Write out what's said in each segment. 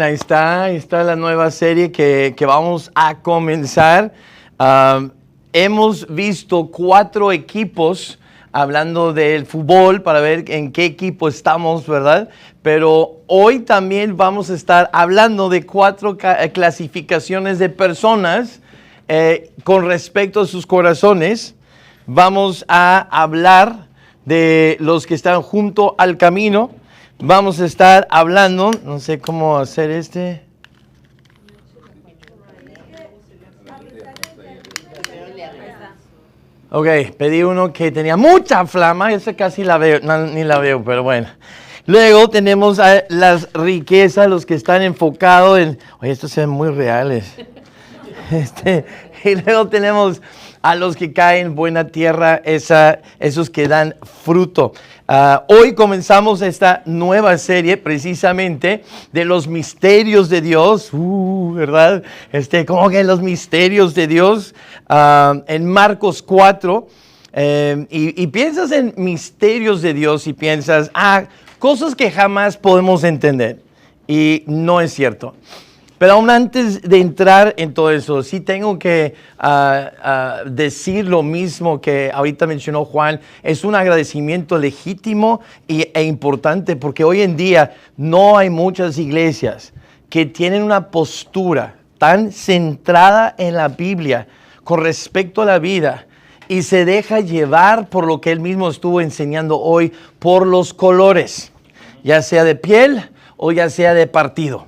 ahí está la nueva serie que vamos a comenzar. Hemos visto 4 equipos hablando del fútbol para ver en qué equipo estamos, ¿verdad? Pero hoy también vamos a estar hablando de 4 clasificaciones de personas con respecto a sus corazones. Vamos a hablar de los que están junto al camino. Vamos a estar hablando, no sé cómo hacer este. Ok, pedí uno que tenía mucha flama, esa casi la veo, no, ni la veo, pero bueno. Luego tenemos a las riquezas, los que están enfocados en, oye, estos se ven muy reales. Y luego tenemos a los que caen en buena tierra, esos que dan fruto. Hoy comenzamos esta nueva serie precisamente de los misterios de Dios, ¿verdad? Como que los misterios de Dios en Marcos 4. Y piensas en misterios de Dios y piensas, cosas que jamás podemos entender. Y no es cierto. Pero aún antes de entrar en todo eso, sí tengo que decir lo mismo que ahorita mencionó Juan. Es un agradecimiento legítimo e importante porque hoy en día no hay muchas iglesias que tienen una postura tan centrada en la Biblia con respecto a la vida y se deja llevar por lo que él mismo estuvo enseñando hoy, por los colores, ya sea de piel o ya sea de partido.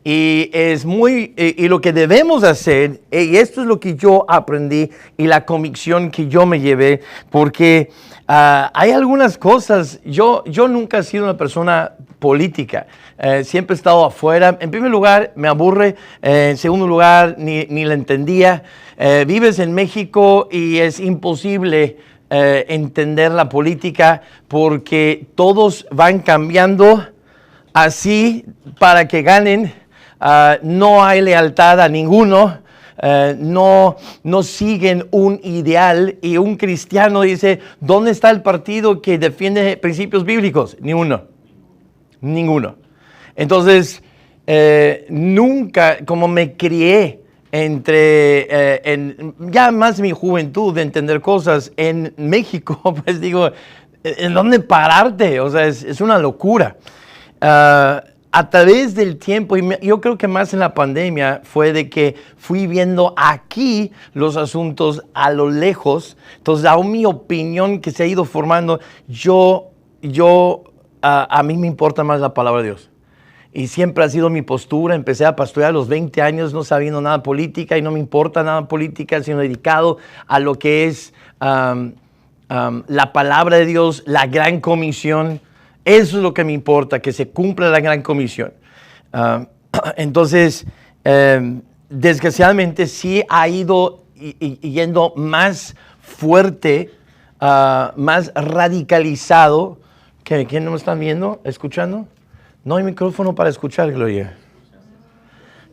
Y y lo que debemos hacer, y esto es lo que yo aprendí y la convicción que yo me llevé, porque hay algunas cosas, yo nunca he sido una persona política, siempre he estado afuera. En primer lugar, me aburre, en segundo lugar, ni la entendía. Vives en México y es imposible entender la política porque todos van cambiando así para que ganen. No hay lealtad a ninguno, no siguen un ideal, y un cristiano dice, ¿dónde está el partido que defiende principios bíblicos? Ninguno. Entonces, nunca, como me crié ya más mi juventud de entender cosas en México, pues digo, ¿en dónde pararte? O sea, es una locura. A través del tiempo, y yo creo que más en la pandemia, fue de que fui viendo aquí los asuntos a lo lejos. Entonces, aún mi opinión que se ha ido formando, a mí me importa más la palabra de Dios. Y siempre ha sido mi postura. Empecé a pastorear a los 20 años, no sabiendo nada de política, y no me importa nada de política, sino dedicado a lo que es la palabra de Dios, la gran comisión. Eso es lo que me importa, que se cumpla la gran comisión. Entonces, desgraciadamente sí ha ido yendo más fuerte, más radicalizado. ¿Quién no me están viendo? ¿Escuchando? No hay micrófono para escuchar, Gloria.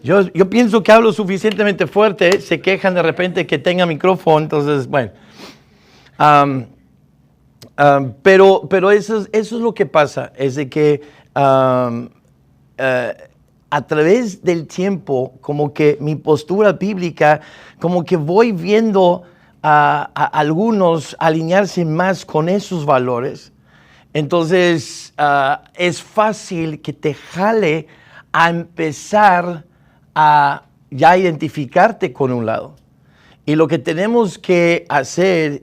Yo pienso que hablo suficientemente fuerte, se quejan de repente que tenga micrófono, entonces, bueno. Pero eso es lo que pasa, es de que a través del tiempo, como que mi postura bíblica, como que voy viendo a algunos alinearse más con esos valores. Entonces es fácil que te jale a empezar a ya identificarte con un lado. Y lo que tenemos que hacer,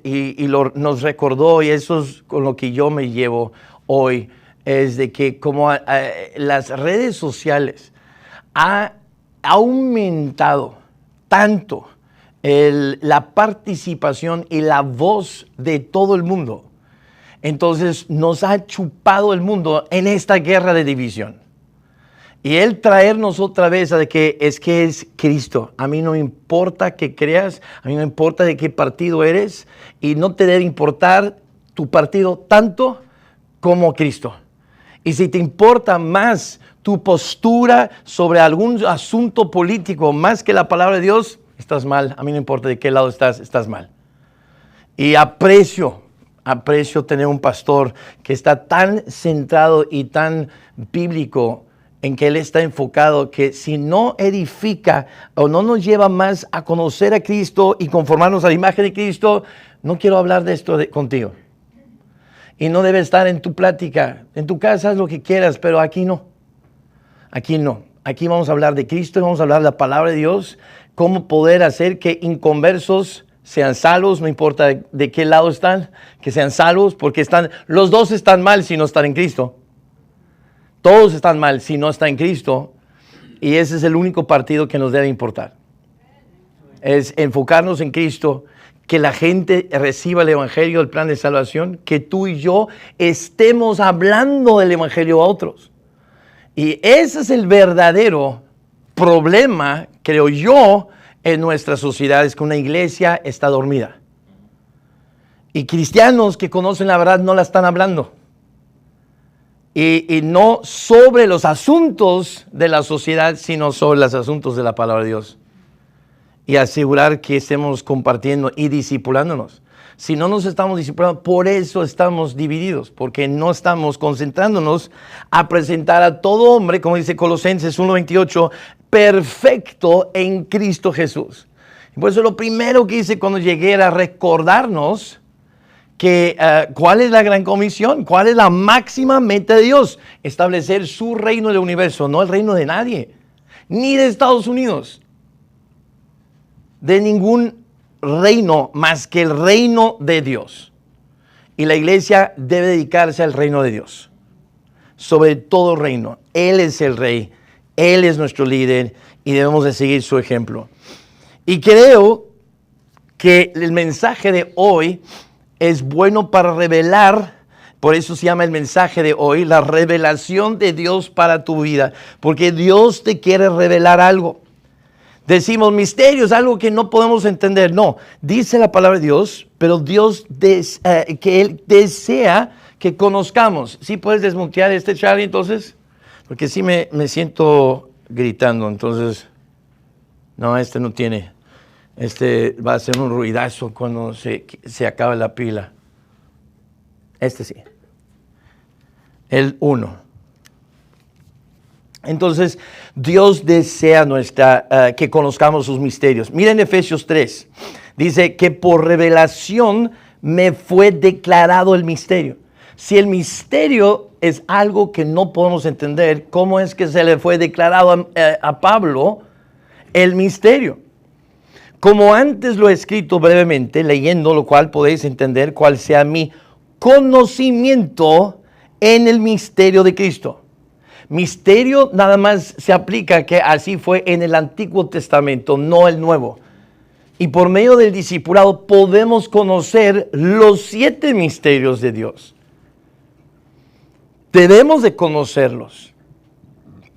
nos recordó, y eso es con lo que yo me llevo hoy, es de que como las redes sociales ha aumentado tanto la participación y la voz de todo el mundo, entonces nos ha chupado el mundo en esta guerra de división. Y Él traernos otra vez a que es Cristo. A mí no me importa que creas, a mí no me importa de qué partido eres, y no te debe importar tu partido tanto como Cristo. Y si te importa más tu postura sobre algún asunto político más que la palabra de Dios, estás mal. A mí no importa de qué lado estás mal. Y aprecio tener un pastor que está tan centrado y tan bíblico en que Él está enfocado, que si no edifica o no nos lleva más a conocer a Cristo y conformarnos a la imagen de Cristo, no quiero hablar de esto contigo. Y no debe estar en tu plática. En tu casa haz lo que quieras, pero aquí no. Aquí no. Aquí vamos a hablar de Cristo y vamos a hablar de la palabra de Dios, cómo poder hacer que inconversos sean salvos, no importa de qué lado están, que sean salvos, porque los dos están mal si no están en Cristo. Todos están mal si no están en Cristo, y ese es el único partido que nos debe importar. Es enfocarnos en Cristo, que la gente reciba el Evangelio, el plan de salvación, que tú y yo estemos hablando del Evangelio a otros. Y ese es el verdadero problema, creo yo, en nuestra sociedad, es que una iglesia está dormida. Y cristianos que conocen la verdad no la están hablando. Y no sobre los asuntos de la sociedad, sino sobre los asuntos de la palabra de Dios. Y asegurar que estemos compartiendo y discipulándonos. Si no nos estamos discipulando, por eso estamos divididos, porque no estamos concentrándonos a presentar a todo hombre, como dice Colosenses 1:28, perfecto en Cristo Jesús. Y por eso lo primero que hice cuando llegué era recordarnos que cuál es la gran comisión, cuál es la máxima meta de Dios. Establecer su reino del universo, no el reino de nadie, ni de Estados Unidos, de ningún reino más que el reino de Dios. Y la iglesia debe dedicarse al reino de Dios, sobre todo reino. Él es el rey, Él es nuestro líder y debemos de seguir su ejemplo. Y creo que el mensaje de hoy es bueno para revelar, por eso se llama el mensaje de hoy, la revelación de Dios para tu vida, porque Dios te quiere revelar algo. Decimos misterios, algo que no podemos entender. No, dice la palabra de Dios, pero Dios que Él desea que conozcamos. ¿Sí puedes desmutear Charlie, entonces? Porque sí me siento gritando, entonces, no, no tiene. Va a ser un ruidazo cuando se acabe la pila. Sí. El 1. Entonces, Dios desea que conozcamos sus misterios. Miren Efesios 3. Dice que por revelación me fue declarado el misterio. Si el misterio es algo que no podemos entender, ¿cómo es que se le fue declarado a Pablo el misterio? Como antes lo he escrito brevemente, leyendo lo cual podéis entender cuál sea mi conocimiento en el misterio de Cristo. Misterio nada más se aplica que así fue en el Antiguo Testamento, no el Nuevo. Y por medio del discipulado podemos conocer los 7 misterios de Dios. Debemos de conocerlos.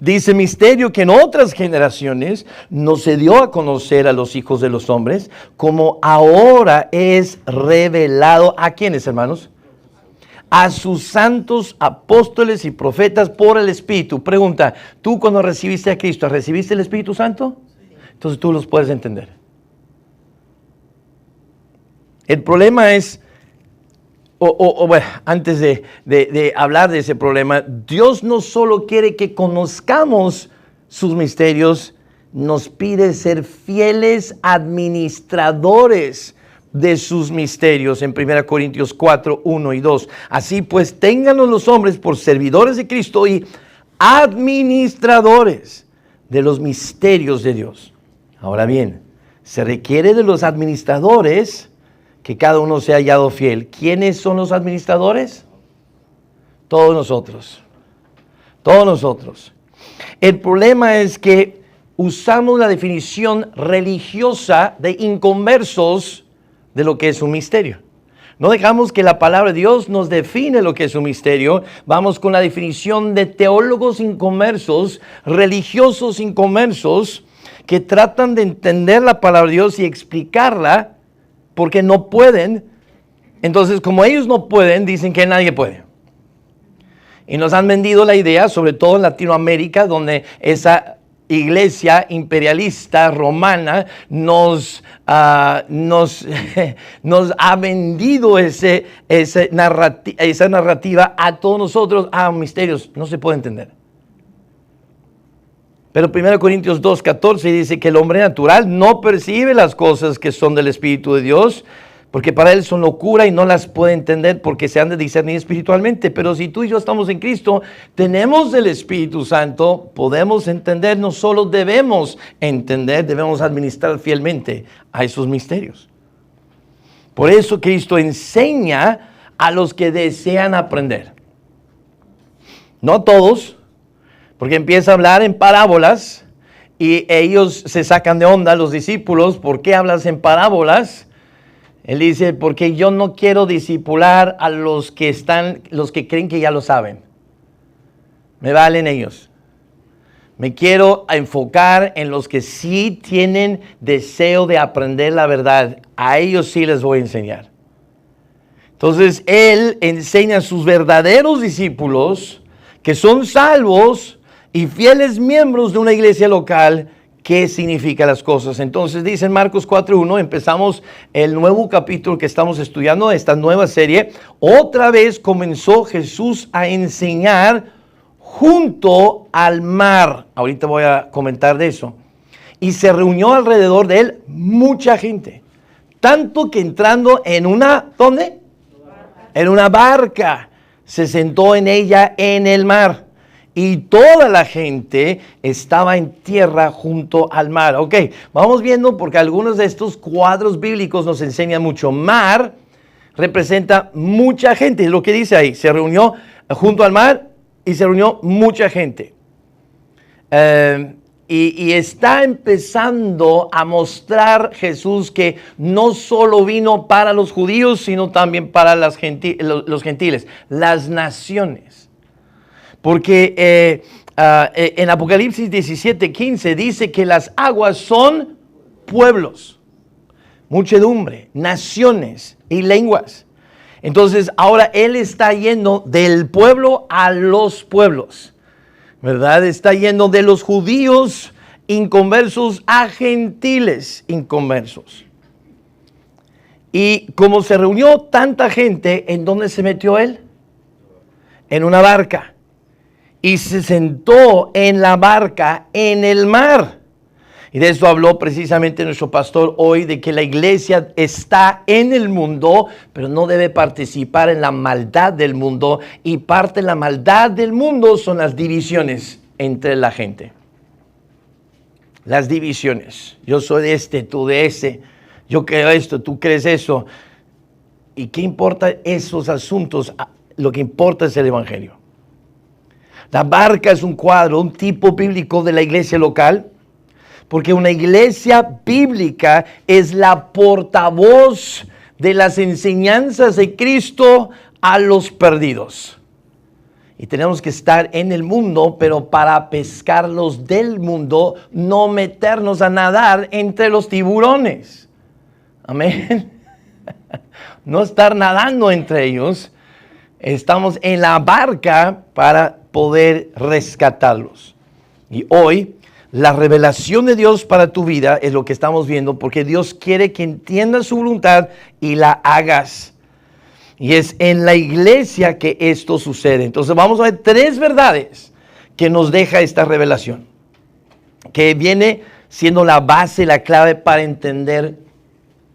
Dice misterio que en otras generaciones no se dio a conocer a los hijos de los hombres, como ahora es revelado. ¿A quiénes, hermanos? A sus santos apóstoles y profetas por el Espíritu. Pregunta, ¿tú cuando recibiste a Cristo, recibiste el Espíritu Santo? Entonces tú los puedes entender. El problema es, bueno, antes de hablar de ese problema, Dios no solo quiere que conozcamos sus misterios, nos pide ser fieles administradores de sus misterios en 1 Corintios 4, 1 y 2. Así pues, ténganlos los hombres por servidores de Cristo y administradores de los misterios de Dios. Ahora bien, se requiere de los administradores que cada uno sea hallado fiel. ¿Quiénes son los administradores? Todos nosotros. Todos nosotros. El problema es que usamos la definición religiosa de inconversos de lo que es un misterio. No dejamos que la palabra de Dios nos define lo que es un misterio. Vamos con la definición de teólogos inconversos, religiosos inconversos, que tratan de entender la palabra de Dios y explicarla porque no pueden. Entonces, como ellos no pueden, dicen que nadie puede. Y nos han vendido la idea, sobre todo en Latinoamérica, donde esa iglesia imperialista romana nos ha vendido esa narrativa a todos nosotros. Misterios, no se puede entender. Pero 1 Corintios 2:14 dice que el hombre natural no percibe las cosas que son del Espíritu de Dios, porque para él son locura y no las puede entender porque se han de discernir espiritualmente. Pero si tú y yo estamos en Cristo, tenemos el Espíritu Santo, podemos entender, no solo debemos entender, debemos administrar fielmente a esos misterios. Por eso Cristo enseña a los que desean aprender. No a todos, porque empieza a hablar en parábolas y ellos se sacan de onda, los discípulos. ¿Por qué hablas en parábolas? Él dice, porque yo no quiero discipular a los que creen que ya lo saben. Me valen ellos. Me quiero enfocar en los que sí tienen deseo de aprender la verdad. A ellos sí les voy a enseñar. Entonces, Él enseña a sus verdaderos discípulos, que son salvos y fieles miembros de una iglesia local, qué significan las cosas. Entonces dice en Marcos 4:1, empezamos el nuevo capítulo que estamos estudiando, esta nueva serie. Otra vez comenzó Jesús a enseñar junto al mar. Ahorita voy a comentar de eso. Y se reunió alrededor de él mucha gente. Tanto que entrando en una, ¿dónde? En una barca. Se sentó en ella en el mar. Y toda la gente estaba en tierra junto al mar. Ok, vamos viendo porque algunos de estos cuadros bíblicos nos enseñan mucho. Mar representa mucha gente. Es lo que dice ahí. Se reunió junto al mar y se reunió mucha gente. Y está empezando a mostrar Jesús que no solo vino para los judíos, sino también para los gentiles, las naciones. Porque en Apocalipsis 17:15 dice que las aguas son pueblos, muchedumbre, naciones y lenguas. Entonces ahora Él está yendo del pueblo a los pueblos, ¿verdad? Está yendo de los judíos inconversos a gentiles inconversos. Y como se reunió tanta gente, ¿en dónde se metió Él? En una barca. Y se sentó en la barca en el mar. Y de eso habló precisamente nuestro pastor hoy, de que la iglesia está en el mundo, pero no debe participar en la maldad del mundo. Y parte de la maldad del mundo son las divisiones entre la gente. Las divisiones. Yo soy de este, tú de ese. Yo creo esto, tú crees eso. ¿Y qué importa esos asuntos? Lo que importa es el evangelio. La barca es un cuadro, un tipo bíblico de la iglesia local, porque una iglesia bíblica es la portavoz de las enseñanzas de Cristo a los perdidos. Y tenemos que estar en el mundo, pero para pescarlos del mundo, no meternos a nadar entre los tiburones. Amén. No estar nadando entre ellos. Estamos en la barca para poder rescatarlos. Y hoy, la revelación de Dios para tu vida es lo que estamos viendo, porque Dios quiere que entiendas su voluntad y la hagas. Y es en la iglesia que esto sucede. Entonces vamos a ver 3 verdades que nos deja esta revelación, que viene siendo la base, la clave para entender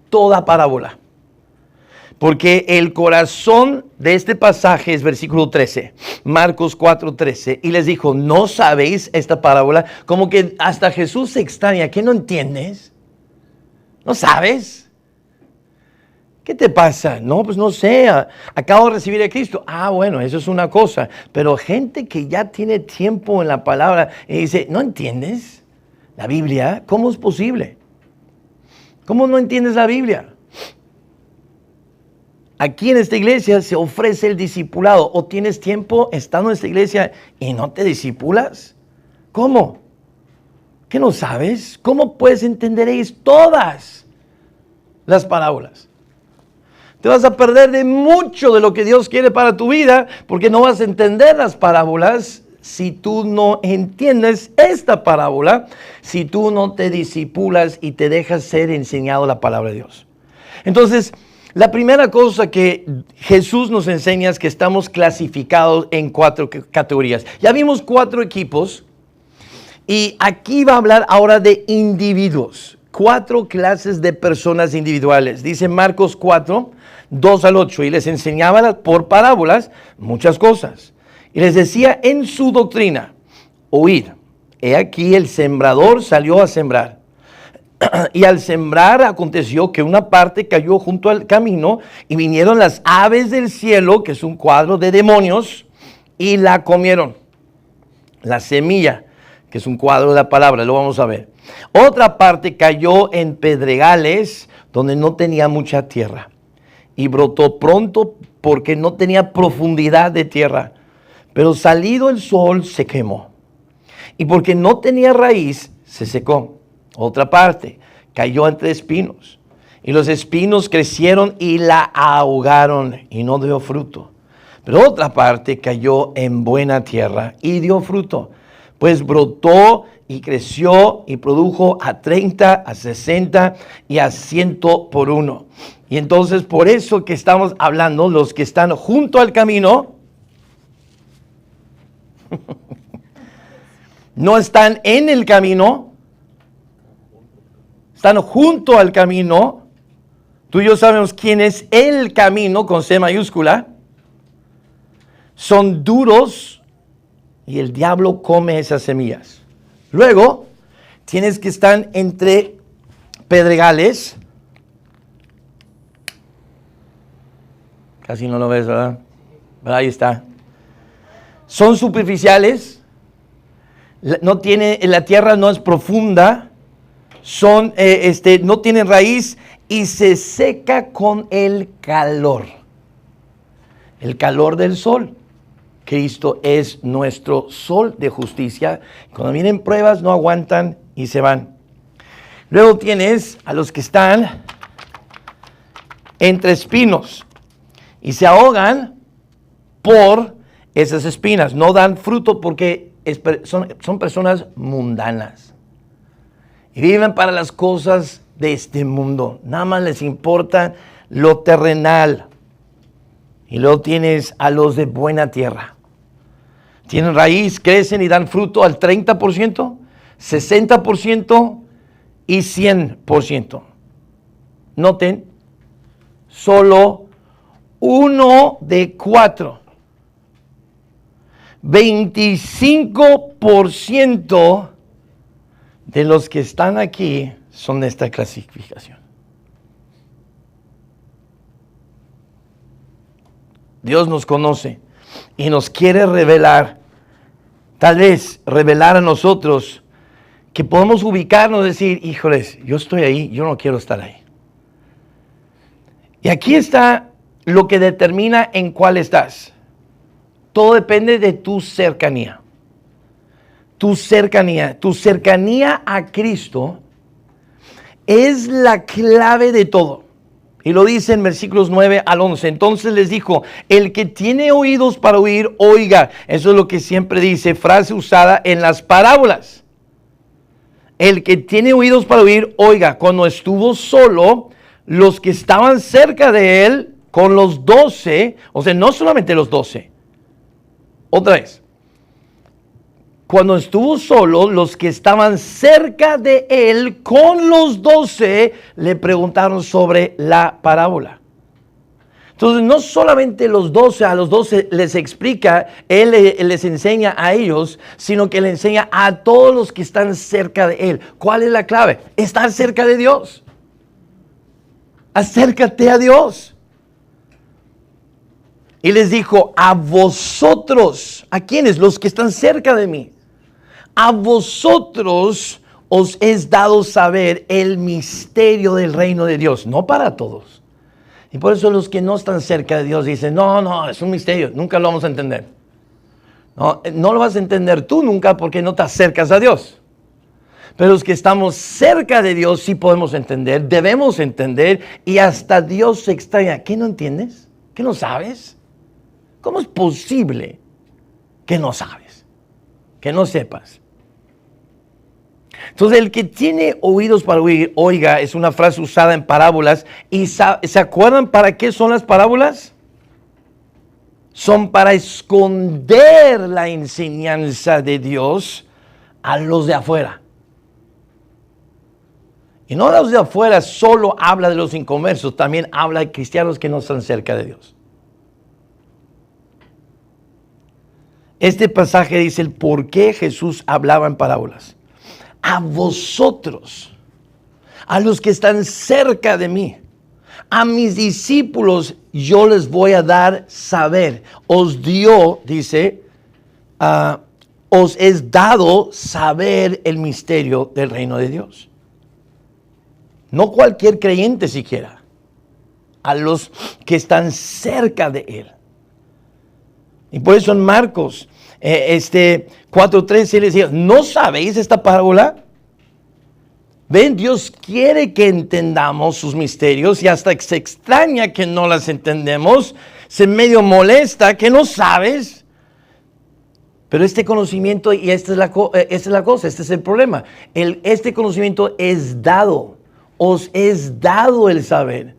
toda parábola. Porque el corazón de este pasaje es versículo 13, Marcos 4:13. Y les dijo, ¿no sabéis esta parábola? Como que hasta Jesús se extraña. ¿Qué no entiendes? ¿No sabes? ¿Qué te pasa? No, pues no sé. Acabo de recibir a Cristo. Ah, bueno, eso es una cosa. Pero gente que ya tiene tiempo en la palabra y dice, ¿no entiendes la Biblia? ¿Cómo es posible? ¿Cómo no entiendes la Biblia? Aquí en esta iglesia se ofrece el discipulado. ¿O tienes tiempo estando en esta iglesia y no te discipulas? ¿Cómo? ¿Qué no sabes? ¿Cómo puedes entender todas las parábolas? Te vas a perder de mucho de lo que Dios quiere para tu vida, porque no vas a entender las parábolas si tú no entiendes esta parábola, si tú no te discipulas y te dejas ser enseñado la palabra de Dios. Entonces, la primera cosa que Jesús nos enseña es que estamos clasificados en 4 categorías. Ya vimos 4 equipos Y aquí va a hablar ahora de individuos. 4 clases de personas individuales. Dice Marcos 4, 2 al 8. Y les enseñaba por parábolas muchas cosas. Y les decía en su doctrina, oíd, he aquí el sembrador salió a sembrar. Y al sembrar aconteció que una parte cayó junto al camino y vinieron las aves del cielo, que es un cuadro de demonios, y la comieron. La semilla, que es un cuadro de la palabra, lo vamos a ver. Otra parte cayó en pedregales donde no tenía mucha tierra y brotó pronto porque no tenía profundidad de tierra, pero salido el sol se quemó y porque no tenía raíz se secó. Otra parte cayó entre espinos y los espinos crecieron y la ahogaron y no dio fruto. Pero otra parte cayó en buena tierra y dio fruto, pues brotó y creció y produjo a 30, a 60 y a 100 por uno. Y entonces por eso que estamos hablando, los que están junto al camino, no están en el camino, están junto al camino. Tú y yo sabemos quién es el camino con C mayúscula. Son duros y el diablo come esas semillas. Luego, tienes que estar entre pedregales. Casi no lo ves, ¿verdad? Pero ahí está. Son superficiales. La tierra no es profunda. No tienen raíz y se seca con el calor. El calor del sol. Cristo es nuestro sol de justicia. Cuando vienen pruebas no aguantan y se van. Luego tienes a los que están entre espinos y se ahogan por esas espinas. No dan fruto porque son personas mundanas. Y viven para las cosas de este mundo. Nada más les importa lo terrenal. Y luego tienes a los de buena tierra. Tienen raíz, crecen y dan fruto al 30%, 60% y 100%. Noten, solo 1 de 4. 25% de los que están aquí son de esta clasificación. Dios nos conoce y nos quiere revelar, tal vez revelar a nosotros que podemos ubicarnos y decir, híjoles, yo estoy ahí, yo no quiero estar ahí. Y aquí está lo que determina en cuál estás. Todo depende de tu cercanía. Tu cercanía a Cristo es la clave de todo. Y lo dice en versículos 9 al 11. Entonces les dijo, el que tiene oídos para oír, oiga. Eso es lo que siempre dice, frase usada en las parábolas. El que tiene oídos para oír, oiga. Cuando estuvo solo, los que estaban cerca de él, con los 12, o sea, no solamente los 12. Otra vez. Cuando estuvo solo, los que estaban cerca de él, con los 12, le preguntaron sobre la parábola. Entonces, no solamente a los 12 les explica, él les enseña a ellos, sino que le enseña a todos los que están cerca de él. ¿Cuál es la clave? Estar cerca de Dios. Acércate a Dios. Y les dijo, a vosotros, ¿a quiénes? Los que están cerca de mí. A vosotros os es dado saber el misterio del reino de Dios, no para todos. Y por eso los que no están cerca de Dios dicen, no, es un misterio, nunca lo vamos a entender. No lo vas a entender tú nunca porque no te acercas a Dios. Pero los que estamos cerca de Dios sí podemos entender, debemos entender, y hasta Dios se extraña. ¿Qué no entiendes? ¿Qué no sabes? ¿Cómo es posible que no sabes? Que no sepas. Entonces, el que tiene oídos para oír, oiga, es una frase usada en parábolas. ¿Y se acuerdan para qué son las parábolas? Son para esconder la enseñanza de Dios a los de afuera. Y no los de afuera solo habla de los inconversos, también habla de cristianos que no están cerca de Dios. Este pasaje dice el por qué Jesús hablaba en parábolas. A vosotros, a los que están cerca de mí, a mis discípulos, yo les voy a dar saber. Os dio, dice, os es dado saber el misterio del reino de Dios. No cualquier creyente siquiera, a los que están cerca de él. Y por eso en Marcos 4:13 les decía, ¿no sabéis esta parábola? Ven, Dios quiere que entendamos sus misterios y hasta se extraña que no las entendemos, se medio molesta que no sabes. Pero este conocimiento, y esta es la cosa, este es el problema, este conocimiento es dado, os es dado el saber.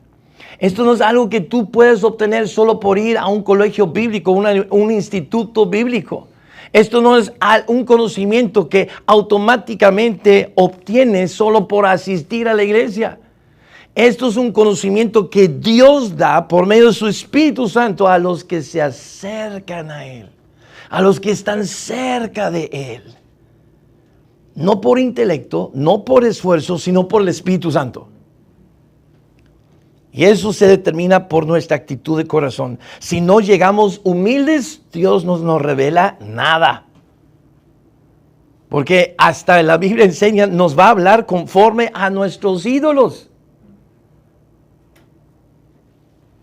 Esto no es algo que tú puedes obtener solo por ir a un colegio bíblico, un instituto bíblico. Esto no es un conocimiento que automáticamente obtienes solo por asistir a la iglesia. Esto es un conocimiento que Dios da por medio de su Espíritu Santo a los que se acercan a Él, a los que están cerca de Él. No por intelecto, no por esfuerzo, sino por el Espíritu Santo. Y eso se determina por nuestra actitud de corazón. Si no llegamos humildes, Dios no nos revela nada. Porque hasta la Biblia enseña, nos va a hablar conforme a nuestros ídolos.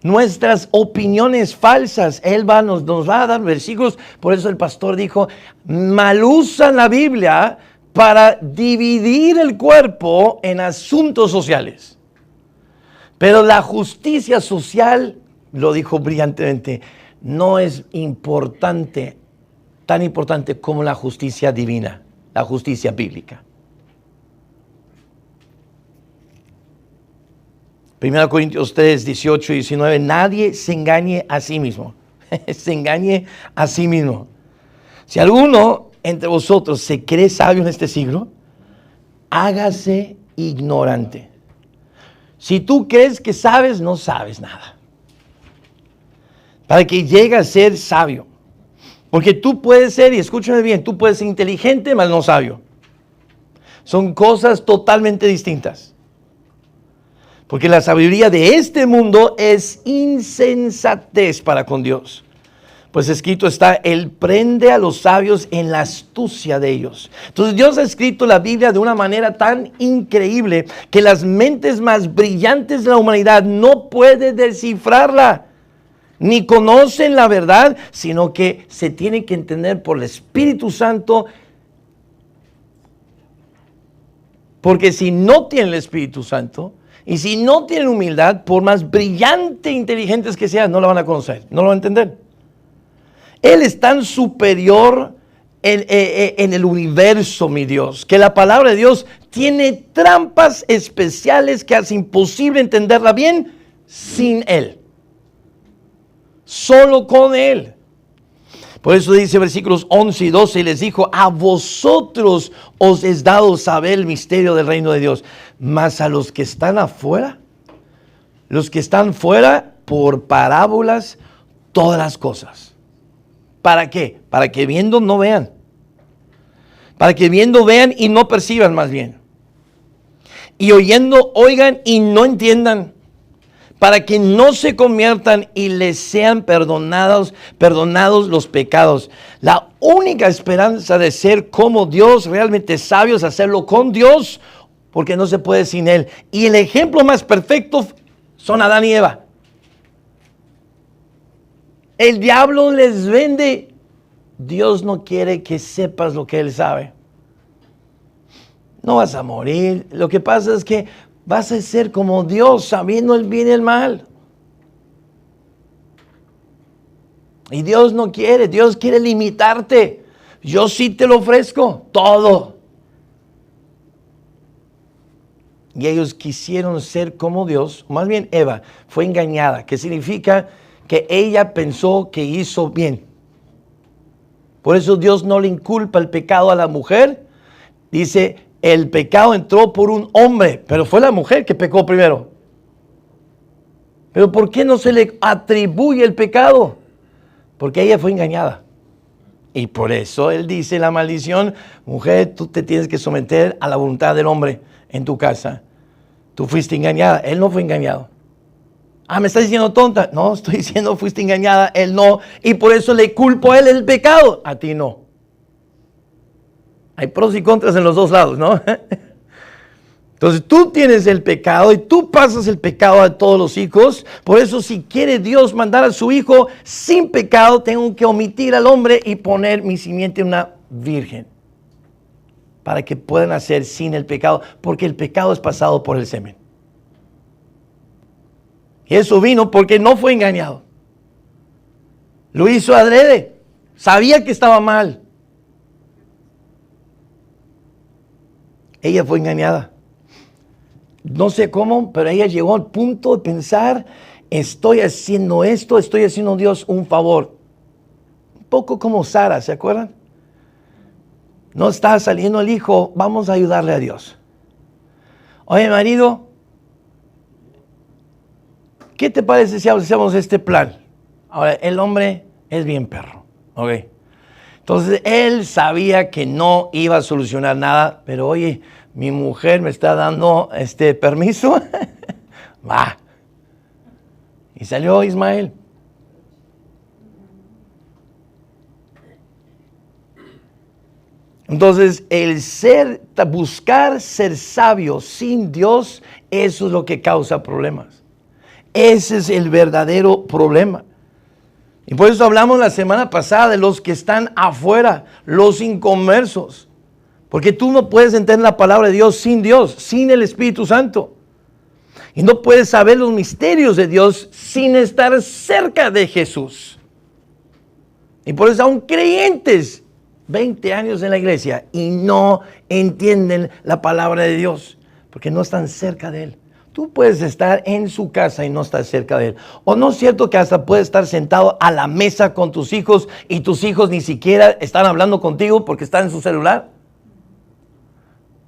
Nuestras opiniones falsas. Él nos va a dar versículos. Por eso el pastor dijo, mal usan la Biblia para dividir el cuerpo en asuntos sociales. Pero la justicia social, lo dijo brillantemente, no es importante, tan importante como la justicia divina, la justicia bíblica. 1 Corintios 3, 18 y 19, nadie se engañe a sí mismo. Se engañe a sí mismo. Si alguno entre vosotros se cree sabio en este siglo, hágase ignorante. Si tú crees que sabes, no sabes nada. Para que llegue a ser sabio. Porque tú puedes ser, y escúchame bien, tú puedes ser inteligente, mas no sabio. Son cosas totalmente distintas. Porque la sabiduría de este mundo es insensatez para con Dios. Pues escrito está, Él prende a los sabios en la astucia de ellos. Entonces Dios ha escrito la Biblia de una manera tan increíble que las mentes más brillantes de la humanidad no pueden descifrarla, ni conocen la verdad, sino que se tiene que entender por el Espíritu Santo. Porque si no tienen el Espíritu Santo, y si no tienen humildad, por más brillante e inteligentes que sean, no la van a conocer, no lo van a entender. Él es tan superior en el universo, mi Dios, que la palabra de Dios tiene trampas especiales que hace imposible entenderla bien sin Él. Solo con Él. Por eso dice versículos 11 y 12, y les dijo, a vosotros os es dado saber el misterio del reino de Dios, mas a los que están afuera, por parábolas, todas las cosas. ¿Para qué? Para que viendo no vean. Para que viendo vean y no perciban más bien. Y oyendo oigan y no entiendan. Para que no se conviertan y les sean perdonados los pecados. La única esperanza de ser como Dios, realmente sabios, hacerlo con Dios, porque no se puede sin Él. Y el ejemplo más perfecto son Adán y Eva. El diablo les vende. Dios no quiere que sepas lo que Él sabe. No vas a morir. Lo que pasa es que vas a ser como Dios, sabiendo el bien y el mal. Y Dios no quiere. Dios quiere limitarte. Yo sí te lo ofrezco, todo. Y ellos quisieron ser como Dios. Más bien Eva fue engañada, que significa que ella pensó que hizo bien. Por eso Dios no le inculpa el pecado a la mujer, Dice, el pecado entró por un hombre, pero fue la mujer que pecó primero. Pero ¿por qué no se le atribuye el pecado? Porque ella fue engañada. Y por eso él dice la maldición, mujer, tú te tienes que someter a la voluntad del hombre en tu casa. Tú fuiste engañada, él no fue engañado. Ah, ¿me estás diciendo tonta? No, estoy diciendo fuiste engañada, él no. Y por eso le culpo a él el pecado, a ti no. Hay pros y contras en los dos lados, ¿no? Entonces tú tienes el pecado y tú pasas el pecado a todos los hijos. Por eso si quiere Dios mandar a su hijo sin pecado, tengo que omitir al hombre y poner mi simiente en una virgen. Para que puedan nacer sin el pecado, porque el pecado es pasado por el semen. Y eso vino porque no fue engañado. Lo hizo adrede. Sabía que estaba mal. Ella fue engañada. No sé cómo, pero ella llegó al punto de pensar, estoy haciendo esto, estoy haciendo a Dios un favor. Un poco como Sara, ¿se acuerdan? No está saliendo el hijo, vamos a ayudarle a Dios. Oye, marido, ¿qué te parece si hacemos este plan? Ahora, el hombre es bien perro, ¿ok? Entonces, él sabía que no iba a solucionar nada, pero oye, mi mujer me está dando permiso. Va. Y salió Ismael. Entonces, buscar ser sabio sin Dios, eso es lo que causa problemas. Ese es el verdadero problema. Y por eso hablamos la semana pasada de los que están afuera, los inconversos. Porque tú no puedes entender la palabra de Dios, sin el Espíritu Santo. Y no puedes saber los misterios de Dios sin estar cerca de Jesús. Y por eso aún creyentes, 20 años en la iglesia, y no entienden la palabra de Dios, porque no están cerca de Él. Tú puedes estar en su casa y no estar cerca de Él. ¿O no es cierto que hasta puedes estar sentado a la mesa con tus hijos y tus hijos ni siquiera están hablando contigo porque están en su celular?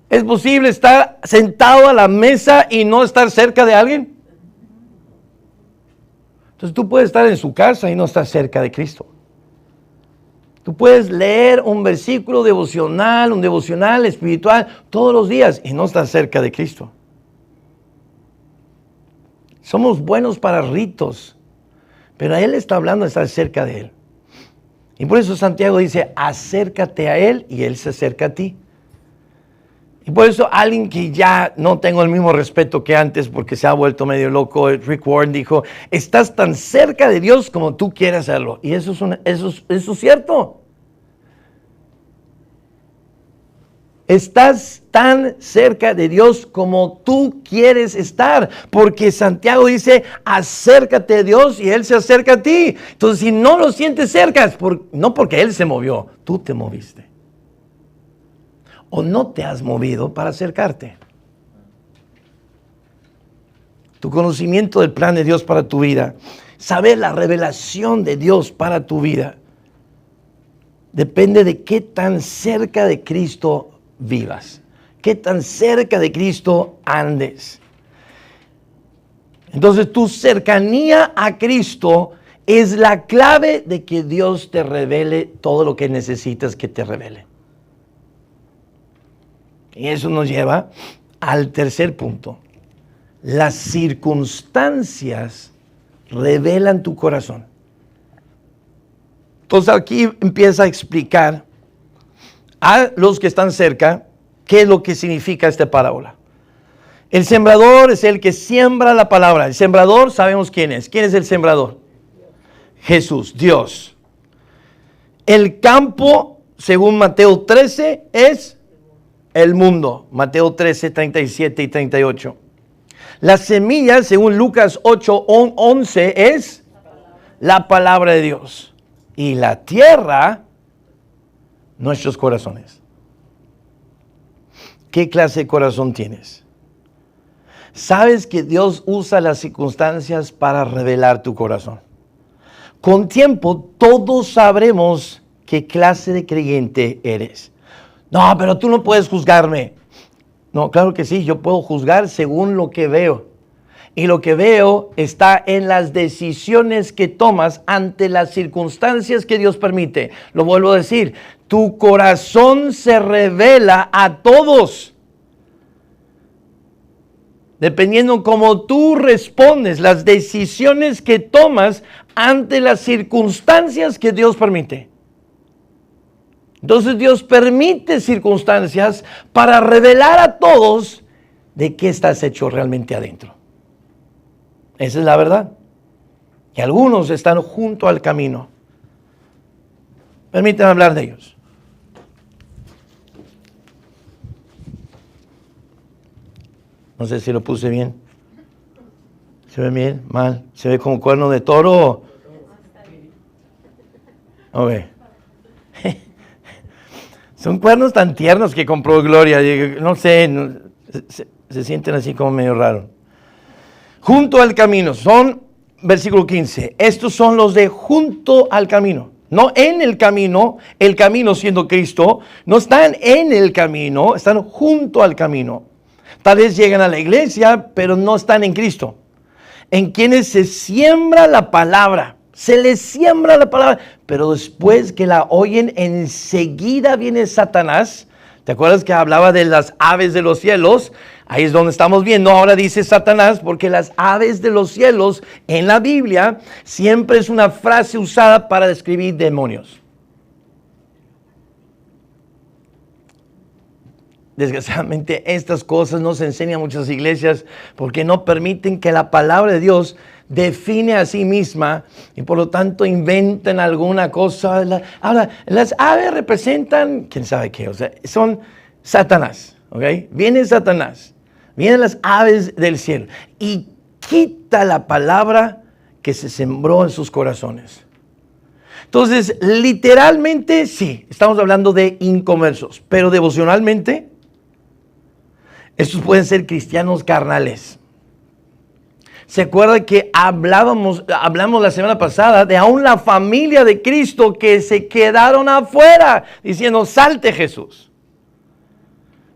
¿Es posible estar sentado a la mesa y no estar cerca de alguien? Entonces tú puedes estar en su casa y no estar cerca de Cristo. Tú puedes leer un versículo devocional, un devocional espiritual todos los días y no estar cerca de Cristo. Somos buenos para ritos, pero a Él está hablando de estar cerca de Él. Y por eso Santiago dice, acércate a Él y Él se acerca a ti. Y por eso alguien que ya no tengo el mismo respeto que antes porque se ha vuelto medio loco, Rick Warren dijo, estás tan cerca de Dios como tú quieras hacerlo. Y eso es cierto. Estás tan cerca de Dios como tú quieres estar, porque Santiago dice, acércate a Dios y Él se acerca a ti. Entonces, si no lo sientes cerca, no porque Él se movió, tú te moviste. O no te has movido para acercarte. Tu conocimiento del plan de Dios para tu vida, saber la revelación de Dios para tu vida, depende de qué tan cerca de Cristo vivas, qué tan cerca de Cristo andes. Entonces tu cercanía a Cristo es la clave de que Dios te revele todo lo que necesitas que te revele. Y eso nos lleva al tercer punto. Las circunstancias revelan tu corazón. Entonces aquí empieza a explicar a los que están cerca qué es lo que significa esta parábola. El sembrador es el que siembra la palabra. El sembrador sabemos quién es. ¿Quién es el sembrador? Jesús, Dios. El campo, según Mateo 13, es el mundo. Mateo 13, 37 y 38. La semilla, según Lucas 8, 11, es la palabra de Dios. Y la tierra, nuestros corazones. ¿Qué clase de corazón tienes? ¿Sabes que Dios usa las circunstancias para revelar tu corazón? Con tiempo, todos sabremos qué clase de creyente eres. No, pero tú no puedes juzgarme. No, claro que sí, yo puedo juzgar según lo que veo. Y lo que veo está en las decisiones que tomas ante las circunstancias que Dios permite. Lo vuelvo a decir, tu corazón se revela a todos. Dependiendo cómo tú respondes, las decisiones que tomas ante las circunstancias que Dios permite. Entonces Dios permite circunstancias para revelar a todos de qué estás hecho realmente adentro. Esa es la verdad. Y algunos están junto al camino. Permítanme hablar de ellos. No sé si lo puse bien. ¿Se ve bien? ¿Mal? ¿Se ve como cuerno de toro? Ok. Son cuernos tan tiernos que compró Gloria. No sé, se sienten así como medio raro. Junto al camino, son, versículo 15, estos son los de junto al camino. No en el camino siendo Cristo, no están en el camino, están junto al camino. Tal vez llegan a la iglesia, pero no están en Cristo. En quienes se siembra la palabra, se les siembra la palabra, pero después que la oyen, enseguida viene Satanás. ¿Te acuerdas que hablaba de las aves de los cielos? Ahí es donde estamos viendo. Ahora dice Satanás, porque las aves de los cielos en la Biblia siempre es una frase usada para describir demonios. Desgraciadamente estas cosas no se enseñan en muchas iglesias porque no permiten que la palabra de Dios define a sí misma y por lo tanto inventan alguna cosa. Ahora, las aves representan, quién sabe qué, o sea, son Satanás, ¿ok? Viene Satanás, vienen las aves del cielo y quita la palabra que se sembró en sus corazones. Entonces, literalmente sí, estamos hablando de inconversos, pero devocionalmente, estos pueden ser cristianos carnales. ¿Se acuerda que hablamos la semana pasada de aún la familia de Cristo que se quedaron afuera diciendo, salte Jesús?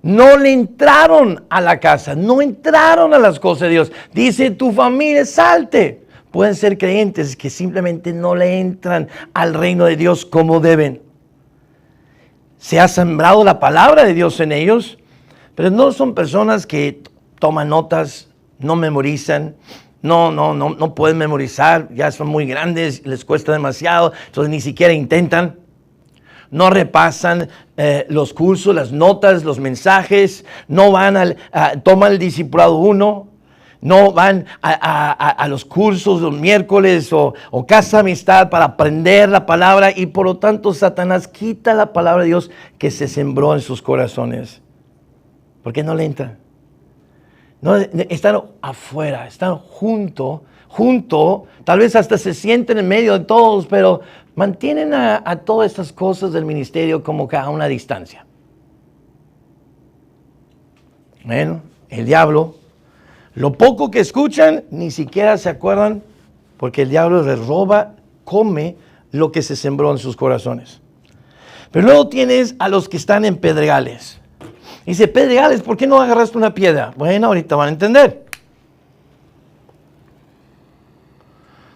No le entraron a la casa, no entraron a las cosas de Dios. Dice tu familia, salte. Pueden ser creyentes que simplemente no le entran al reino de Dios como deben. Se ha sembrado la palabra de Dios en ellos, pero no son personas que toman notas, no memorizan, no pueden memorizar, ya son muy grandes, les cuesta demasiado, entonces ni siquiera intentan. No repasan los cursos, las notas, los mensajes, no van toman el discipulado 1, no van a los cursos los miércoles o casa amistad para aprender la palabra y por lo tanto Satanás quita la palabra de Dios que se sembró en sus corazones. ¿Por qué no le entran? No, están afuera, están junto, tal vez hasta se sienten en medio de todos, pero mantienen a todas estas cosas del ministerio como que a una distancia. Bueno, el diablo, lo poco que escuchan, ni siquiera se acuerdan, porque el diablo les roba, come lo que se sembró en sus corazones. Pero luego tienes a los que están en pedregales. Dice, pedregales, ¿por qué no agarraste una piedra? Bueno, ahorita van a entender.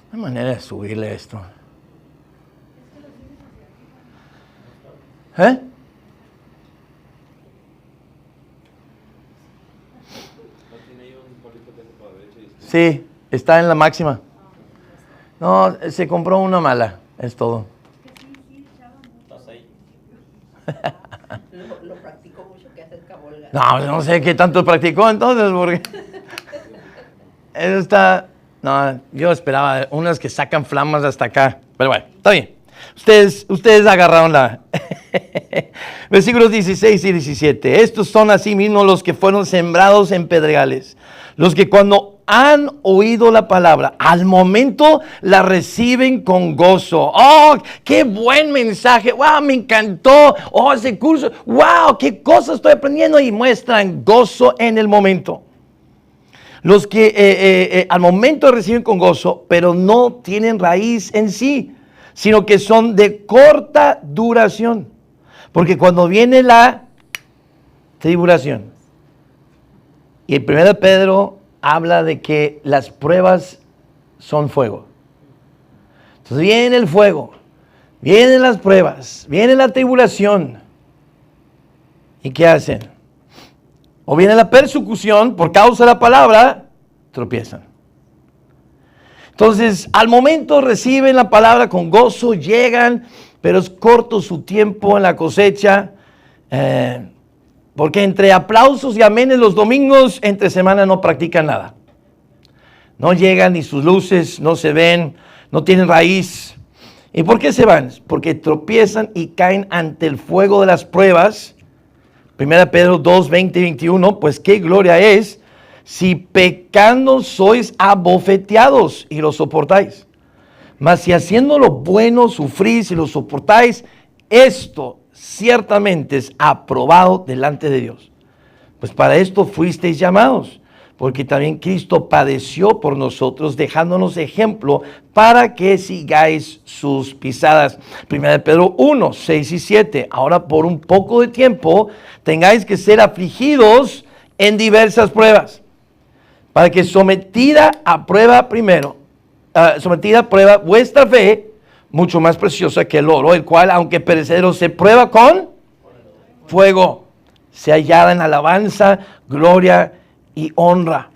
No hay manera de subirle esto. ¿Eh? Sí, está en la máxima. No, se compró una mala, es todo. Lo practicó mucho que acerca Volga. No sé qué tanto practicó entonces, porque eso está. No, yo esperaba unas que sacan flamas hasta acá, pero bueno, está bien. Ustedes agarraron la. Versículos 16 y 17. Estos son así mismo los que fueron sembrados en pedregales, los que cuando han oído la palabra, al momento la reciben con gozo. ¡Oh, qué buen mensaje! ¡Wow, me encantó! ¡Oh, ese curso! ¡Wow, qué cosas estoy aprendiendo! Y muestran gozo en el momento. Los que al momento reciben con gozo, pero no tienen raíz en sí, sino que son de corta duración. Porque cuando viene la tribulación. Y el 1 Pedro habla de que las pruebas son fuego. Entonces viene el fuego, vienen las pruebas, viene la tribulación. ¿Y qué hacen? O viene la persecución por causa de la palabra, tropiezan. Entonces, al momento reciben la palabra con gozo, llegan, pero es corto su tiempo en la cosecha, porque entre aplausos y amenes los domingos, entre semana no practican nada. No llegan ni sus luces, no se ven, no tienen raíz. ¿Y por qué se van? Porque tropiezan y caen ante el fuego de las pruebas. 1 Pedro 2, 20 y 21, pues qué gloria es si pecando sois abofeteados y lo soportáis. Mas si haciendo lo bueno sufrís y lo soportáis, esto ciertamente es aprobado delante de Dios. Pues para esto fuisteis llamados, porque también Cristo padeció por nosotros, dejándonos ejemplo para que sigáis sus pisadas. 1 Pedro 1, 6 y 7. Ahora por un poco de tiempo tengáis que ser afligidos en diversas pruebas, para que sometida a prueba vuestra fe, mucho más preciosa que el oro, el cual, aunque perecedero, se prueba con fuego, se hallada en alabanza, gloria y honra.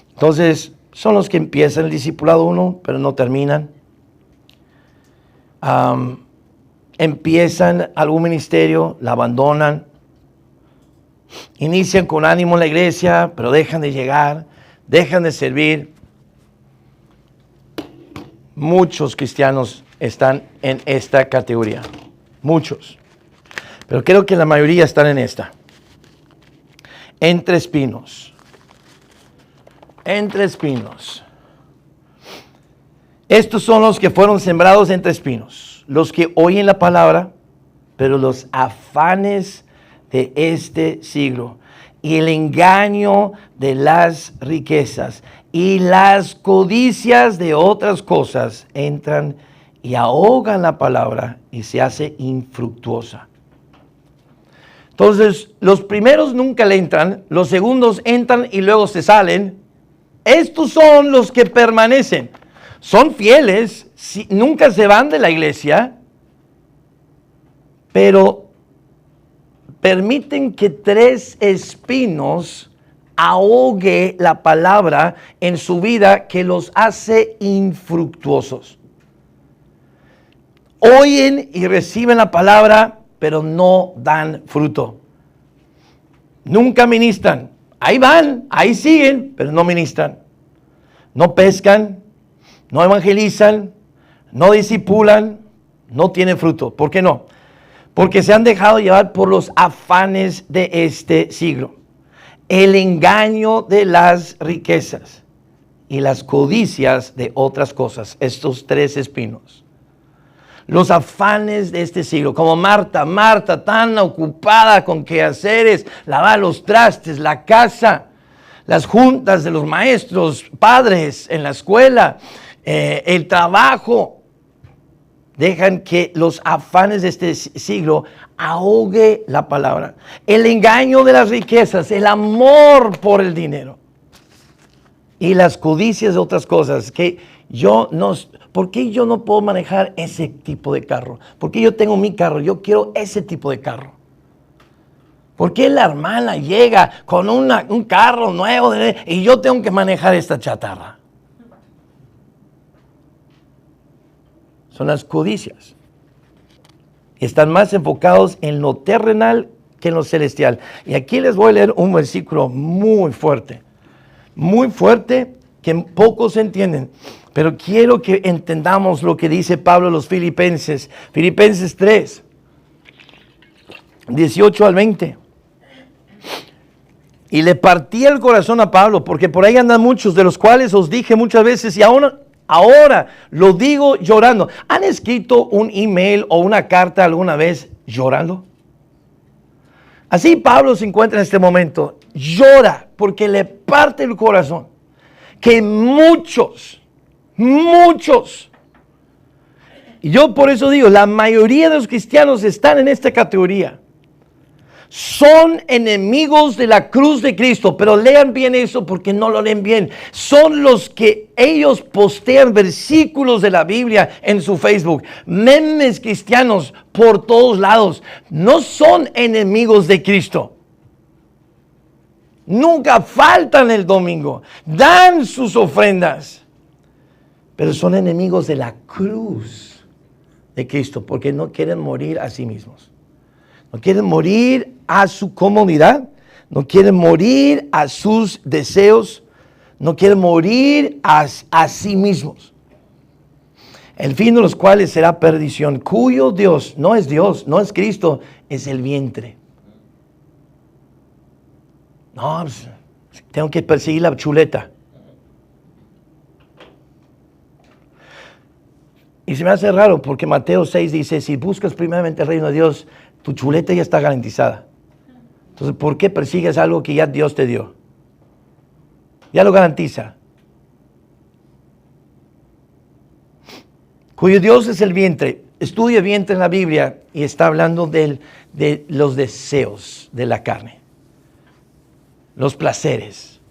Entonces, son los que empiezan el discipulado 1, pero no terminan. Empiezan algún ministerio, la abandonan. Inician con ánimo en la iglesia, pero dejan de llegar, dejan de servir. Muchos cristianos están en esta categoría. Muchos. Pero creo que la mayoría están en esta. Entre espinos. Entre espinos. Estos son los que fueron sembrados entre espinos. Los que oyen la palabra, pero los afanes de este siglo y el engaño de las riquezas y las codicias de otras cosas entran y ahogan la palabra y se hace infructuosa. Entonces, los primeros nunca le entran, los segundos entran y luego se salen. Estos son los que permanecen. Son fieles, nunca se van de la iglesia, pero permiten que 3 espinos ahogue la palabra en su vida, que los hace infructuosos. Oyen y reciben la palabra, pero no dan fruto. Nunca ministran. Ahí van, ahí siguen, pero no ministran. No pescan, no evangelizan, no discipulan, no tienen fruto. ¿Por qué no? Porque se han dejado llevar por los afanes de este siglo, el engaño de las riquezas y las codicias de otras cosas. Estos 3 espinos. Los afanes de este siglo, como Marta, tan ocupada con quehaceres, lavar los trastes, la casa, las juntas de los maestros, padres en la escuela, el trabajo. Dejan que los afanes de este siglo ahogue la palabra. El engaño de las riquezas, el amor por el dinero y las codicias de otras cosas. ¿Por qué yo no puedo manejar ese tipo de carro? ¿Por qué yo tengo mi carro? Yo quiero ese tipo de carro. ¿Por qué la hermana llega con un carro nuevo y yo tengo que manejar esta chatarra? Son las codicias. Están más enfocados en lo terrenal que en lo celestial. Y aquí les voy a leer un versículo muy fuerte que pocos entienden. Pero quiero que entendamos lo que dice Pablo a los Filipenses. Filipenses 3, 18 al 20. Y le partía el corazón a Pablo, porque por ahí andan muchos, de los cuales os dije muchas veces, y ahora lo digo llorando. ¿Han escrito un email o una carta alguna vez llorando? Así Pablo se encuentra en este momento. Llora porque le parte el corazón Y yo por eso digo, la mayoría de los cristianos están en esta categoría. Son enemigos de la cruz de Cristo, pero lean bien eso porque no lo leen bien. Son los que ellos postean versículos de la Biblia en su Facebook, memes cristianos por todos lados. No son enemigos de Cristo. Nunca faltan el domingo, dan sus ofrendas, pero son enemigos de la cruz de Cristo porque no quieren morir a sí mismos. No quieren morir a su comodidad, no quieren morir a sus deseos, no quieren morir a sí mismos. El fin de los cuales será perdición, cuyo Dios, no es Cristo, es el vientre. No, pues, tengo que perseguir la chuleta. Y se me hace raro porque Mateo 6 dice, si buscas primeramente el reino de Dios, tu chuleta ya está garantizada. Entonces, ¿por qué persigues algo que ya Dios te dio? Ya lo garantiza. Cuyo Dios es el vientre. Estudia vientre en la Biblia y está hablando de los deseos de la carne. Los placeres.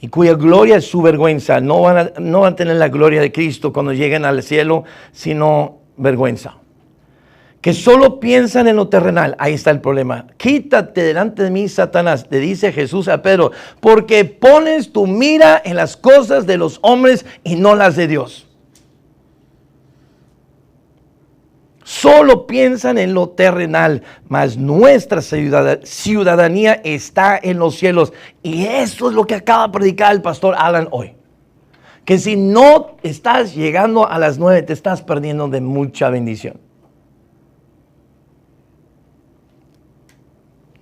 Y cuya gloria es su vergüenza. No van a tener la gloria de Cristo cuando lleguen al cielo, sino vergüenza. Que solo piensan en lo terrenal. Ahí está el problema. Quítate delante de mí, Satanás, le dice Jesús a Pedro, porque pones tu mira en las cosas de los hombres y no las de Dios. Solo piensan en lo terrenal, mas nuestra ciudadanía está en los cielos. Y eso es lo que acaba de predicar el pastor Alan hoy. Que si no estás llegando a las 9, te estás perdiendo de mucha bendición.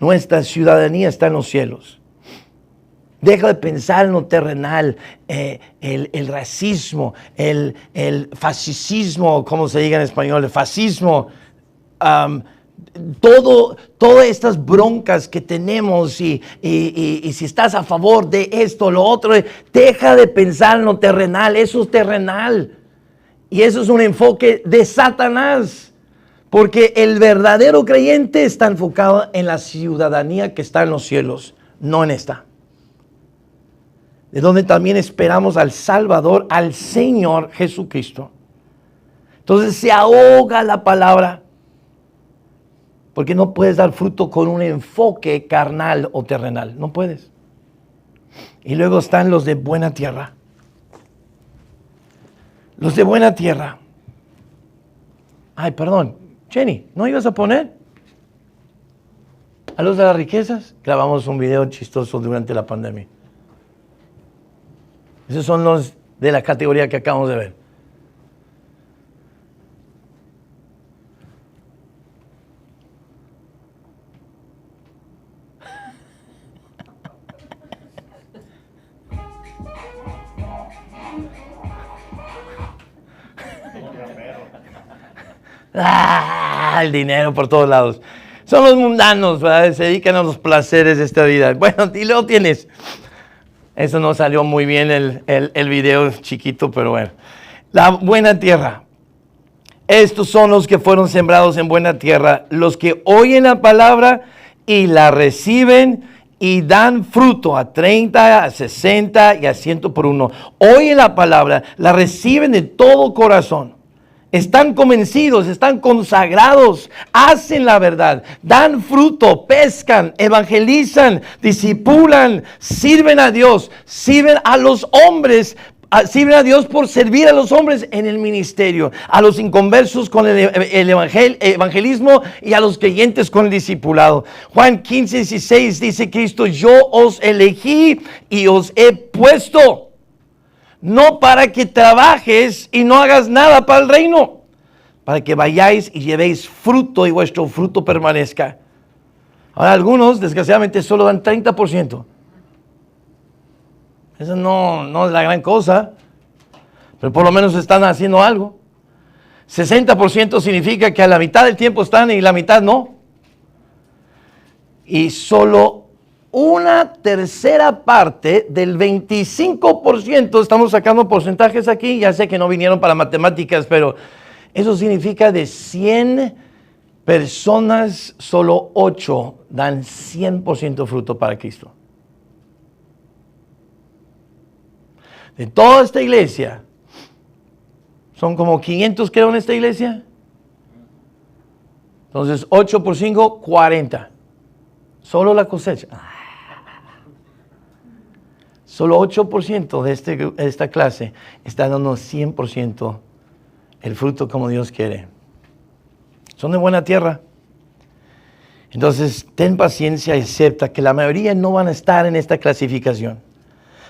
Nuestra ciudadanía está en los cielos. Deja de pensar en lo terrenal, el racismo, el fascismo, como se diga en español, el fascismo, todas estas broncas que tenemos y si estás a favor de esto, lo otro, deja de pensar en lo terrenal, eso es terrenal. Y eso es un enfoque de Satanás, porque el verdadero creyente está enfocado en la ciudadanía que está en los cielos, no en esta. De donde también esperamos al Salvador, al Señor Jesucristo. Entonces se ahoga la palabra, porque no puedes dar fruto con un enfoque carnal o terrenal, no puedes. Y luego están los de buena tierra. Los de buena tierra. Ay, perdón, Jenny, ¿no ibas a poner? A los de las riquezas, grabamos un video chistoso durante la pandemia. Esos son los de la categoría que acabamos de ver. El dinero por todos lados. Son los mundanos, ¿verdad? Se dedican a los placeres de esta vida. Bueno, y luego tienes... Eso no salió muy bien el video chiquito, pero bueno. La buena tierra. Estos son los que fueron sembrados en buena tierra, los que oyen la palabra y la reciben y dan fruto a 30, a 60 y a 100 por uno. Oyen la palabra, la reciben de todo corazón. Están convencidos, están consagrados, hacen la verdad, dan fruto, pescan, evangelizan, disipulan, sirven a Dios, sirven a los hombres, sirven a Dios por servir a los hombres en el ministerio, a los inconversos con el evangelismo y a los creyentes con el discipulado. Juan 15:16 dice Cristo, yo os elegí y os he puesto. No para que trabajes y no hagas nada para el reino, para que vayáis y llevéis fruto y vuestro fruto permanezca. Ahora algunos desgraciadamente solo dan 30%. Eso no es la gran cosa, pero por lo menos están haciendo algo. 60% significa que a la mitad del tiempo están y la mitad no. Y solo una tercera parte del 25%, estamos sacando porcentajes aquí, ya sé que no vinieron para matemáticas, pero eso significa de 100 personas, solo 8 dan 100% fruto para Cristo. De toda esta iglesia, son como 500 creo en esta iglesia. Entonces, 8 por 5, 40. Solo la cosecha. Solo 8% de esta clase está dando 100% el fruto como Dios quiere. Son de buena tierra. Entonces, ten paciencia y acepta que la mayoría no van a estar en esta clasificación.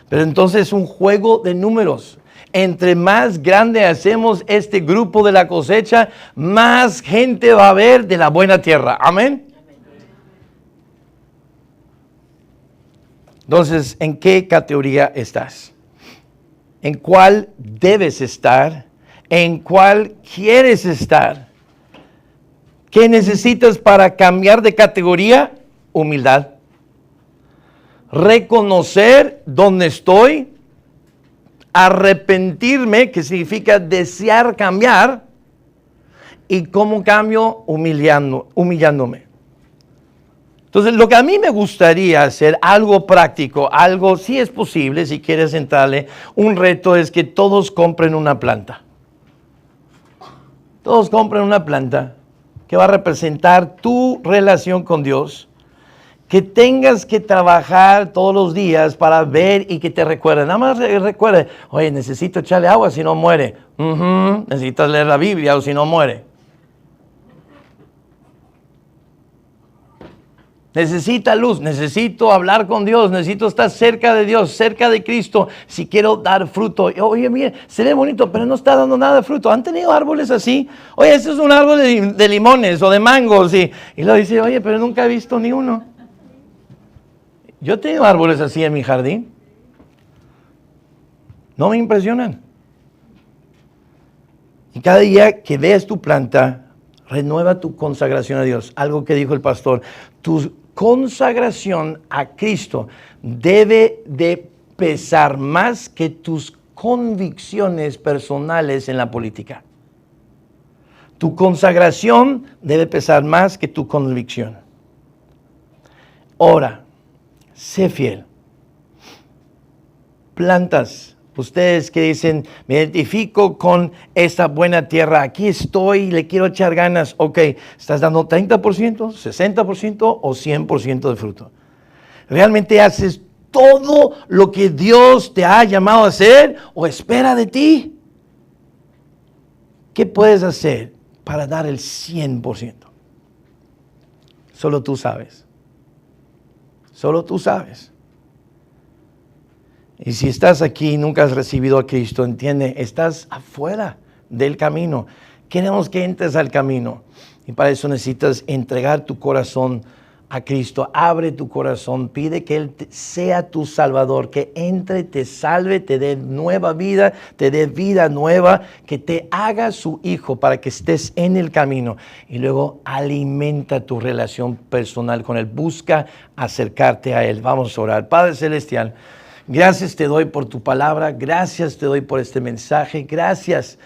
Pero entonces es un juego de números. Entre más grande hacemos este grupo de la cosecha, más gente va a haber de la buena tierra. Amén. Entonces, ¿en qué categoría estás? ¿En cuál debes estar? ¿En cuál quieres estar? ¿Qué necesitas para cambiar de categoría? Humildad. Reconocer dónde estoy. Arrepentirme, que significa desear cambiar. ¿Y cómo cambio? Humillándome. Entonces, lo que a mí me gustaría hacer, algo práctico, algo, si es posible, si quieres entrarle, un reto es que todos compren una planta. Todos compren una planta que va a representar tu relación con Dios, que tengas que trabajar todos los días para ver y que te recuerde. Nada más recuerde, oye, necesito echarle agua si no muere. Necesitas leer la Biblia o si no muere. Necesita luz, necesito hablar con Dios, necesito estar cerca de Dios, cerca de Cristo, si quiero dar fruto. Oye, mire, se ve bonito, pero no está dando nada de fruto. ¿Han tenido árboles así? Oye, ese es un árbol de limones o de mangos. Y luego dice, oye, pero nunca he visto ni uno. Yo he tenido árboles así en mi jardín. No me impresionan. Y cada día que veas tu planta, renueva tu consagración a Dios. Algo que dijo el pastor, tu consagración a Cristo debe de pesar más que tus convicciones personales en la política. Tu consagración debe pesar más que tu convicción. Ora, sé fiel. Plantas. Ustedes que dicen, me identifico con esta buena tierra, aquí estoy, le quiero echar ganas. Ok, ¿estás dando 30%, 60% o 100% de fruto? ¿Realmente haces todo lo que Dios te ha llamado a hacer o espera de ti? ¿Qué puedes hacer para dar el 100%? Solo tú sabes. Solo tú sabes. Y si estás aquí y nunca has recibido a Cristo, entiende, estás afuera del camino. Queremos que entres al camino. Y para eso necesitas entregar tu corazón a Cristo. Abre tu corazón, pide que Él sea tu Salvador, que entre, te salve, te dé nueva vida, te dé vida nueva, que te haga su hijo para que estés en el camino. Y luego alimenta tu relación personal con Él. Busca acercarte a Él. Vamos a orar. Padre Celestial, gracias te doy por tu palabra, gracias te doy por este mensaje, gracias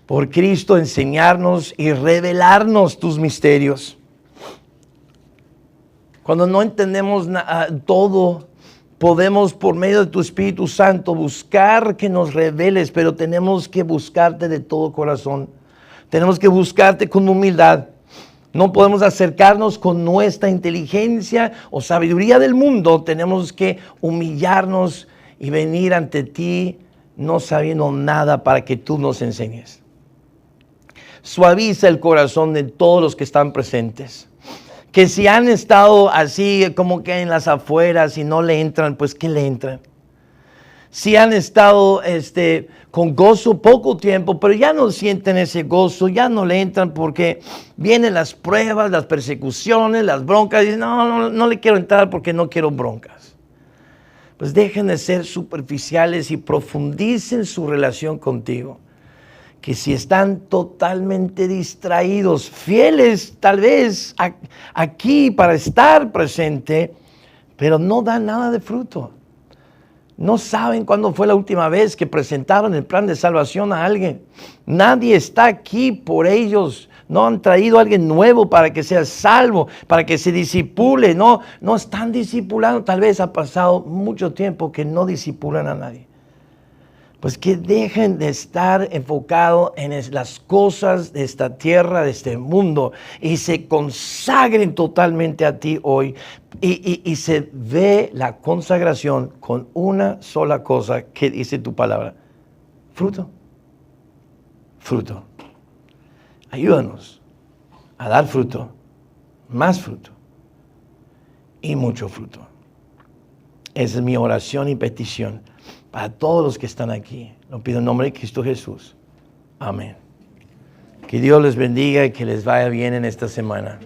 por Cristo enseñarnos y revelarnos tus misterios. Cuando no entendemos todo, podemos por medio de tu Espíritu Santo buscar que nos reveles, pero tenemos que buscarte de todo corazón. Tenemos que buscarte con humildad. No podemos acercarnos con nuestra inteligencia o sabiduría del mundo. Tenemos que humillarnos y venir ante ti no sabiendo nada para que tú nos enseñes. Suaviza el corazón de todos los que están presentes. Que si han estado así como que en las afueras y no le entran, pues que le entran. Si han estado con gozo poco tiempo, pero ya no sienten ese gozo, ya no le entran porque vienen las pruebas, las persecuciones, las broncas. Y dicen, no le quiero entrar porque no quiero broncas. Pues dejen de ser superficiales y profundicen su relación contigo. Que si están totalmente distraídos, fieles tal vez aquí para estar presente, pero no dan nada de fruto. No saben cuándo fue la última vez que presentaron el plan de salvación a alguien. Nadie está aquí por ellos. No han traído a alguien nuevo para que sea salvo, para que se discipule. No están discipulando. Tal vez ha pasado mucho tiempo que no discipulan a nadie. Pues que dejen de estar enfocados en las cosas de esta tierra, de este mundo, y se consagren totalmente a ti hoy. Y se ve la consagración con una sola cosa que dice tu palabra: fruto. Fruto. Ayúdanos a dar fruto, más fruto y mucho fruto. Esa es mi oración y petición para todos los que están aquí. Lo pido en nombre de Cristo Jesús. Amén. Que Dios les bendiga y que les vaya bien en esta semana.